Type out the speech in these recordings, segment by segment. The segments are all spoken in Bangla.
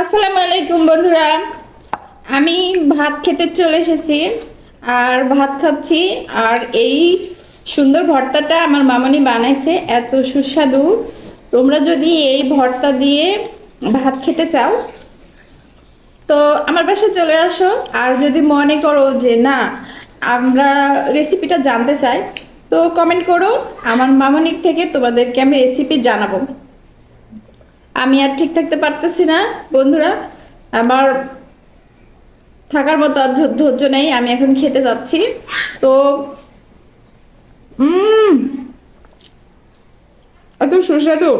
আসসালামু আলাইকুম বন্ধুরা। আমি ভাত খেতে চলে এসেছি আর ভাত খাচ্ছি। আর এই সুন্দর ভর্তাটা আমার মামনি বানাইছে, এত সুস্বাদু। তোমরা যদি এই ভর্তা দিয়ে ভাত খেতে চাও তো আমার বাসায় চলে আসো। আর যদি মনে করো যে না, আমরা রেসিপিটা জানতে চাই, তো কমেন্ট করো, আমার মামনির থেকে তোমাদেরকে আমি রেসিপি জানাবো। আমি আর ঠিক থাকতে পারতেছি না বন্ধুরা, আমার থাকার মতো আর ধৈর্য নেই, আমি এখন খেতে যাচ্ছি। তো উম এত সুস্বাদু।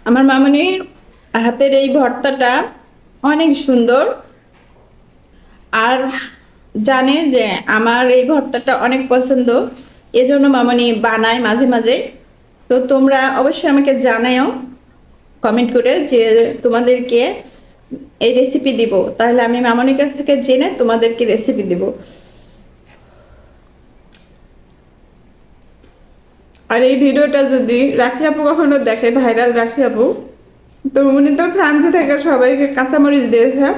আমার মামনির হাতের এই ভর্তাটা অনেক সুন্দর, আর জানে যে আমার এই ভর্তাটা অনেক পছন্দ, এজন্য মামনি বানায় মাঝে মাঝে। তো তোমরা অবশ্যই আমাকে জানাও কমেন্ট করে যে তোমাদেরকে এই রেসিপি দিব, তাহলে আমি মামনির কাছ থেকে জেনে তোমাদেরকে রেসিপি দিব। আর এই ভিডিওটা যদি রাখি আপু কখনো দেখে, ভাইরাল রাখি আপু, তো উনি তো ফ্রান্সে থেকে সবাইকে কাঁচামরিচ দিয়েছে।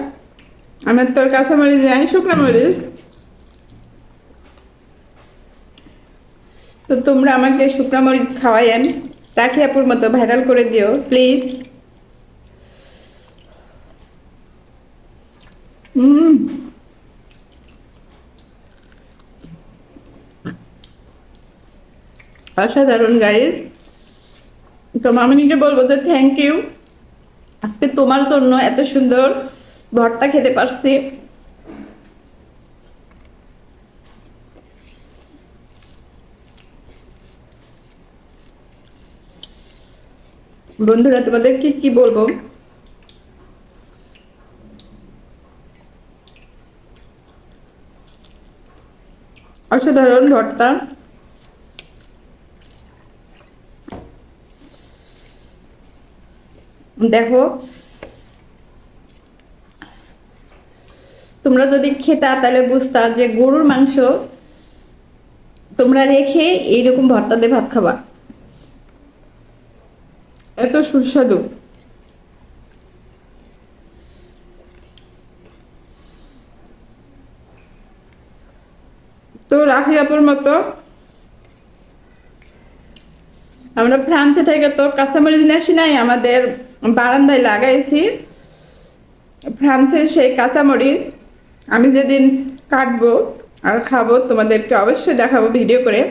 আমার তো আর কাঁচামরিচ নাই, শুকনো মরিচ। তো তোমরা আমাকে শুকনো মরিচ খাওয়াইয়েন, রাখি আপুর মতো ভাইরাল করে দিও প্লিজ। হুম, অসাধারণ গাইস। তো মামনিকে বলবো যে থ্যাংক ইউ, আজকে তোমার জন্য এত সুন্দর ভর্তা খেতে পারছি। বন্ধুরা তোমাদের কি কি বলবো, অসাধারণ ভর্তা। দেখো, তোমরা যদি খেতা তাহলে বুঝতা যে গরুর মাংস তোমরা রেখে এইরকম ভর্তা দিয়ে ভাত খাবা, এত সুস্বাদু। তো রাখি আপুর মতো আমরা ফ্রান্সে থেকে তো কাঁচামরিচ নিয়ে আসি নাই, আমাদের বারান্দায় লাগাইছি ফ্রান্সের সেই কাঁচামরিচ। আমি যেদিন কাটবো আর খাবো তোমাদেরকে অবশ্যই দেখাবো ভিডিও করে।